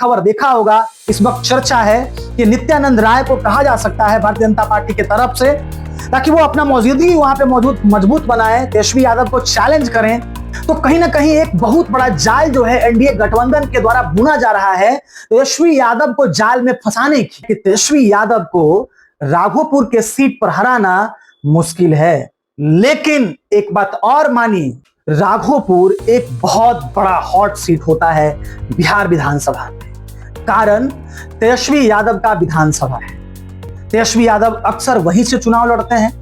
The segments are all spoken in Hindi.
खबर देखा होगा, इस वक्त चर्चा है कि नित्यानंद राय को कहा जा सकता है भारतीय जनता पार्टी की तरफ से, ताकि वो अपना मौजूदगी वहां पे मजबूत बनाए, तेजस्वी यादव को चैलेंज करें। तो कहीं ना कहीं एक बहुत बड़ा जाल जो है एनडीए गठबंधन के द्वारा बुना जा रहा है तेजस्वी यादव को जाल में फंसाने की, कि तेजस्वी यादव को राघोपुर के सीट पर हराना मुश्किल है। लेकिन एक बात और मानिए, राघोपुर एक बहुत बड़ा हॉट सीट होता है बिहार विधानसभा में, कारण तेजस्वी यादव का विधानसभा है। तेजस्वी यादव अक्सर वहीं से चुनाव लड़ते हैं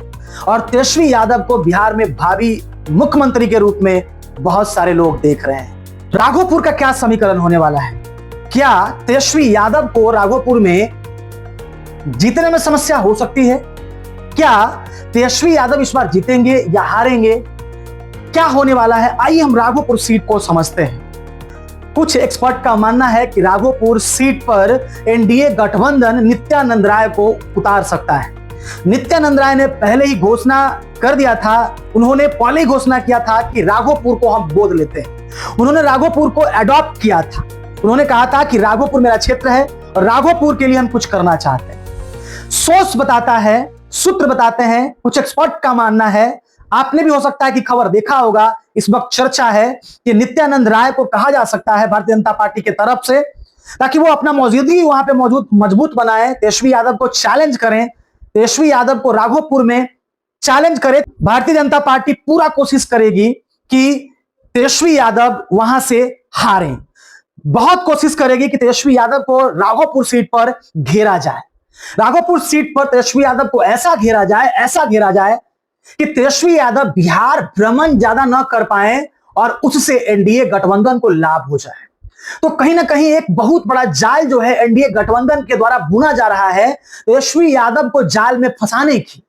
और तेजस्वी यादव को बिहार में भावी मुख्यमंत्री के रूप में बहुत सारे लोग देख रहे हैं। राघोपुर का क्या समीकरण होने वाला है? क्या तेजस्वी यादव को राघोपुर में जीतने में समस्या हो सकती है? क्या तेजस्वी यादव इस बार जीतेंगे या हारेंगे? क्या होने वाला है, आइए हम राघोपुर सीट को समझते हैं। कुछ एक्सपर्ट का मानना है कि राघोपुर सीट पर एनडीए गठबंधन नित्यानंद राय को उतार सकता है। नित्यानंद राय ने पहले ही घोषणा कर दिया था, उन्होंने पहले ही घोषणा किया था कि राघोपुर को हम गोद लेते हैं। उन्होंने राघोपुर को अडॉप्ट किया था। उन्होंने कहा था कि राघोपुर मेरा क्षेत्र है और राघोपुर के लिए हम कुछ करना चाहते हैं। सोर्स बताता है, सूत्र बताते हैं, कुछ एक्सपर्ट का मानना है, आपने भी हो सकता है कि खबर देखा होगा, इस वक्त चर्चा है कि नित्यानंद राय को कहा जा सकता है भारतीय जनता पार्टी की तरफ से, ताकि वो अपना मौजूदगी वहां पे मजबूत बनाए, तेजस्वी यादव को चैलेंज करें, तेजस्वी यादव को राघोपुर में चैलेंज करे। भारतीय जनता पार्टी पूरा कोशिश करेगी कि तेजस्वी यादव वहां से हारें, बहुत कोशिश करेगी कि तेजस्वी यादव को राघोपुर सीट पर घेरा जाए। राघोपुर सीट पर तेजस्वी यादव को ऐसा घेरा जाए कि तेजस्वी यादव बिहार भ्रमण ज्यादा न कर पाए और उससे एनडीए गठबंधन को लाभ हो जाए। तो कहीं ना कहीं एक बहुत बड़ा जाल जो है एनडीए गठबंधन के द्वारा बुना जा रहा है तेजस्वी यादव को जाल में फंसाने की।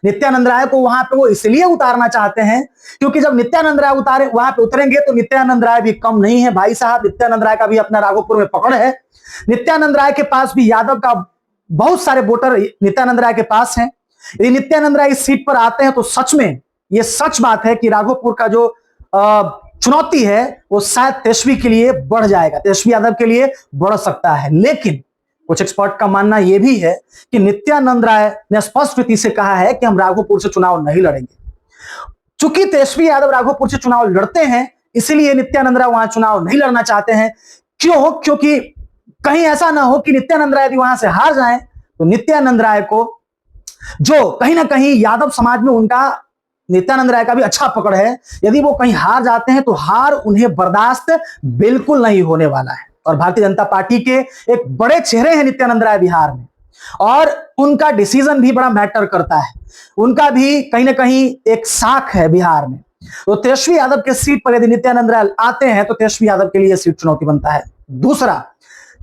नित्यानंद राय को वहां पे वो इसलिए उतारना चाहते हैं क्योंकि जब नित्यानंद राय वहां पे उतरेंगे तो नित्यानंद राय भी कम नहीं है भाई साहब, नित्यानंद राय का भी अपना राघोपुर में पकड़ है। नित्यानंद राय के पास भी यादव का बहुत सारे वोटर नित्यानंद राय के पास हैं। यदि नित्यानंद राय इस सीट पर आते हैं तो सच में ये सच बात है कि राघोपुर का जो चुनौती है वो शायद तेजस्वी के लिए बढ़ जाएगा, तेजस्वी यादव के लिए बढ़ सकता है। लेकिन कुछ एक्सपर्ट का मानना यह भी है कि नित्यानंद राय ने स्पष्ट रीति से कहा है कि हम राघोपुर से चुनाव नहीं लड़ेंगे। चूंकि तेजस्वी यादव राघोपुर से चुनाव लड़ते हैं इसलिए नित्यानंद राय वहां चुनाव नहीं लड़ना चाहते हैं। क्यों? क्योंकि कहीं ऐसा ना हो कि नित्यानंद राय यदि वहां से हार जाएं तो नित्यानंद राय को, जो कहीं ना कहीं यादव समाज में उनका नित्यानंद राय का भी अच्छा पकड़ है, यदि वो कहीं हार जाते हैं तो हार उन्हें बर्दाश्त बिल्कुल नहीं होने वाला है। और भारतीय जनता पार्टी के एक बड़े चेहरे हैं नित्यानंद राय बिहार में और उनका डिसीजन भी बड़ा मैटर करता है, उनका भी कहीं ना कहीं एक साख है बिहार में। तो तेजस्वी यादव के सीट पर यदि नित्यानंद राय आते हैं तो तेजस्वी यादव के लिए सीट चुनौती बनता है। दूसरा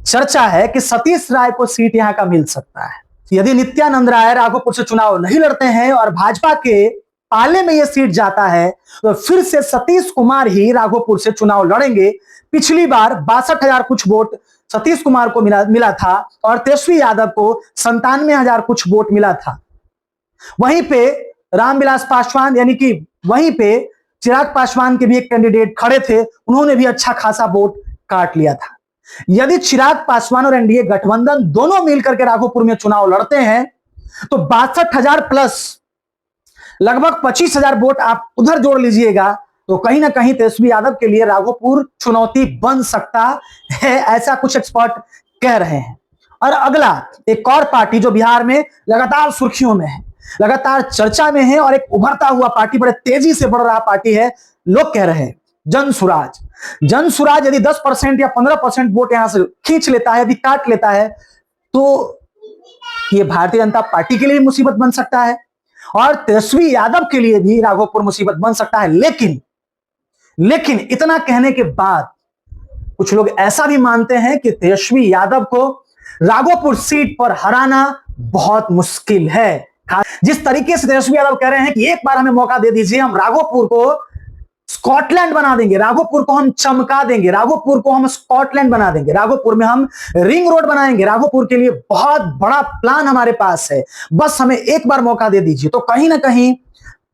चर्चा है कि सतीश राय को सीट यहां का मिल सकता है। यदि नित्यानंद राय राघोपुर से चुनाव नहीं लड़ते हैं और भाजपा के पाले में यह सीट जाता है तो फिर से सतीश कुमार ही राघोपुर से चुनाव लड़ेंगे। पिछली बार 62,000 कुछ वोट सतीश कुमार को मिला था और तेजस्वी यादव को 97,000 कुछ वोट मिला था। वहीं पे रामविलास पासवान यानी कि वहीं पे चिराग पासवान के भी एक कैंडिडेट खड़े थे, उन्होंने भी अच्छा खासा वोट काट लिया था। यदि चिराग पासवान और एनडीए गठबंधन दोनों मिलकर के राघोपुर में चुनाव लड़ते हैं तो 62,000 प्लस लगभग 25,000 वोट आप उधर जोड़ लीजिएगा तो कहीं ना कहीं तेजस्वी यादव के लिए राघोपुर चुनौती बन सकता है, ऐसा कुछ एक्सपर्ट कह रहे हैं। और अगला एक और पार्टी जो बिहार में लगातार सुर्खियों में है, लगातार चर्चा में है और एक उभरता हुआ पार्टी, बड़े तेजी से बढ़ रहा पार्टी है, लोग कह रहे हैं जनसुराज। जनसुराज यदि 10% या 15% वोट यहां से खींच लेता है, यदि काट लेता है तो ये भारतीय जनता पार्टी के लिए भी मुसीबत बन सकता है और तेजस्वी यादव के लिए भी राघोपुर मुसीबत बन सकता है। लेकिन इतना कहने के बाद कुछ लोग ऐसा भी मानते हैं कि तेजस्वी यादव को राघोपुर सीट पर हराना बहुत मुश्किल है। जिस तरीके से तेजस्वी यादव कह रहे हैं कि एक बार हमें मौका दे दीजिए, हम राघोपुर को स्कॉटलैंड बना देंगे, राघोपुर को हम चमका देंगे, राघोपुर को हम स्कॉटलैंड बना देंगे, राघोपुर में हम रिंग रोड बनाएंगे, राघोपुर के लिए बहुत बड़ा प्लान हमारे पास है, बस हमें एक बार मौका दे दीजिए। तो कहीं ना कहीं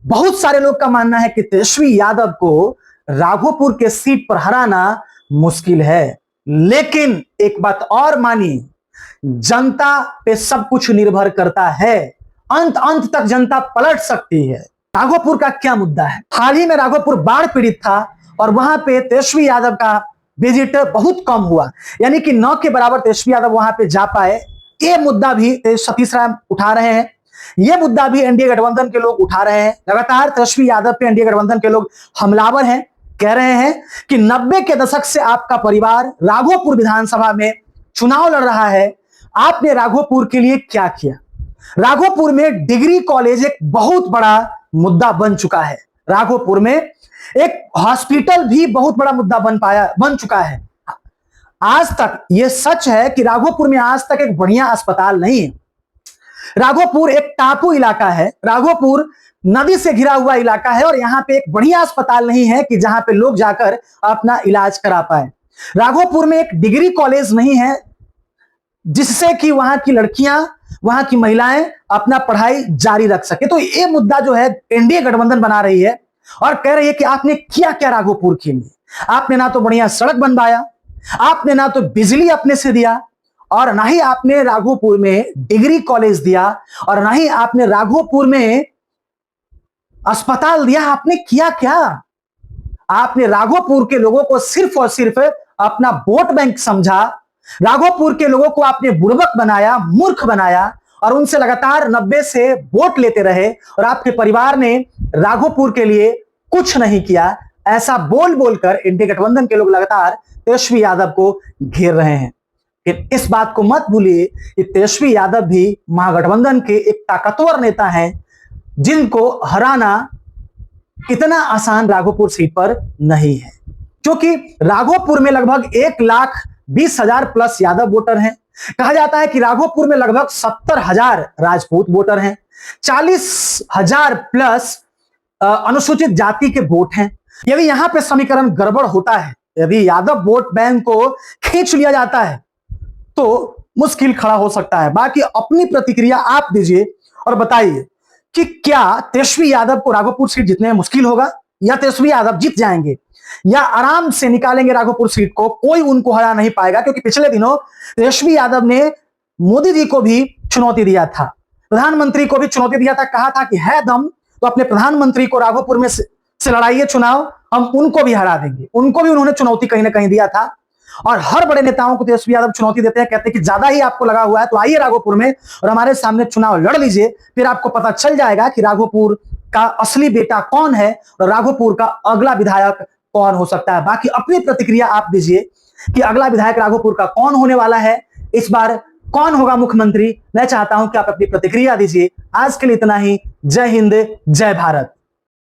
बहुत सारे लोग का मानना है कि तेजस्वी यादव को राघोपुर के सीट पर हराना मुश्किल है। लेकिन एक बात और मानिए, जनता पे सब कुछ निर्भर करता है। अंत अंत तक जनता पलट सकती है। राघोपुर का क्या मुद्दा है? हाल ही में राघोपुर बाढ़ पीड़ित था और वहां पे तेजस्वी यादव का विजिट बहुत कम हुआ, यानी कि 9 के बराबर तेजस्वी यादव वहां पे जा पाए। ये मुद्दा भी सतीश राय उठा रहे हैं, ये मुद्दा भी एनडीए गठबंधन के लोग उठा रहे हैं। लगातार तेजस्वी यादव पे एनडीए गठबंधन के लोग हमलावर हैं, कह रहे हैं कि 90 के दशक से आपका परिवार राघोपुर विधानसभा में चुनाव लड़ रहा है, आपने राघोपुर के लिए क्या किया? राघोपुर में डिग्री कॉलेज एक बहुत बड़ा मुद्दा बन चुका है। राघोपुर में एक हॉस्पिटल भी बहुत बड़ा मुद्दा बन चुका है। आज तक यह सच है कि राघोपुर में आज तक एक बढ़िया अस्पताल नहीं है। राघोपुर एक टापू इलाका है, राघोपुर नदी से घिरा हुआ इलाका है और यहां पे एक बढ़िया अस्पताल नहीं है कि जहां पे लोग जाकर अपना इलाज करा पाए। राघोपुर में एक डिग्री कॉलेज नहीं है जिससे कि वहां की लड़कियां, वहां की महिलाएं अपना पढ़ाई जारी रख सके। तो ये मुद्दा जो है एनडीए गठबंधन बना रही है और कह रही है कि आपने किया क्या राघोपुर के लिए? आपने ना तो बढ़िया सड़क बनवाया, आपने ना तो बिजली अपने से दिया, और ना ही आपने राघोपुर में डिग्री कॉलेज दिया, और ना ही आपने राघोपुर में अस्पताल दिया। आपने किया क्या? आपने राघोपुर के लोगों को सिर्फ और सिर्फ अपना वोट बैंक समझा। राघोपुर के लोगों को आपने बुड़बक बनाया, मूर्ख बनाया और उनसे लगातार 90 से वोट लेते रहे और आपके परिवार ने राघोपुर के लिए कुछ नहीं किया। ऐसा बोल बोलकर एनडीए गठबंधन के लोग लगातार तेजस्वी यादव को घेर रहे हैं। लेकिन इस बात को मत भूलिए कि तेजस्वी यादव भी महागठबंधन के एक ताकतवर नेता हैं जिनको हराना इतना आसान राघोपुर सीट पर नहीं है, क्योंकि राघोपुर में लगभग 1,20,000 प्लस यादव वोटर हैं। कहा जाता है कि राघोपुर में लगभग 70,000 राजपूत वोटर हैं, 40,000 प्लस अनुसूचित जाति के वोट हैं। यदि यहां पे समीकरण गड़बड़ होता है, यदि यादव वोट बैंक को खींच लिया जाता है तो मुश्किल खड़ा हो सकता है। बाकी अपनी प्रतिक्रिया आप दीजिए और बताइए कि क्या तेजस्वी यादव को राघोपुर सीट जीतने में मुश्किल होगा, या तेजस्वी यादव जीत जाएंगे, या आराम से निकालेंगे राघोपुर सीट को, कोई उनको हरा नहीं पाएगा। क्योंकि पिछले दिनों तेजस्वी यादव ने मोदी जी को भी चुनौती दिया था, प्रधानमंत्री को भी चुनौती दिया था, कहा था कि है दम तो अपने प्रधानमंत्री को राघोपुर में से लड़ाइए चुनाव, हम उनको भी हरा देंगे। उनको भी उन्होंने चुनौती कहीं ना कहीं दिया था। और हर बड़े नेताओं को तेजस्वी यादव चुनौती देते हैं, कहते हैं कि ज्यादा ही आपको लगा हुआ है तो आइए राघोपुर में और हमारे सामने चुनाव लड़ लीजिए, फिर आपको पता चल जाएगा कि राघोपुर का असली बेटा कौन है और राघोपुर का अगला विधायक कौन हो सकता है। बाकी अपनी प्रतिक्रिया आप दीजिए कि अगला विधायक राघोपुर का कौन होने वाला है, इस बार कौन होगा मुख्यमंत्री। मैं चाहता हूं कि आप अपनी प्रतिक्रिया दीजिए। आज के लिए इतना ही। जय हिंद, जय भारत।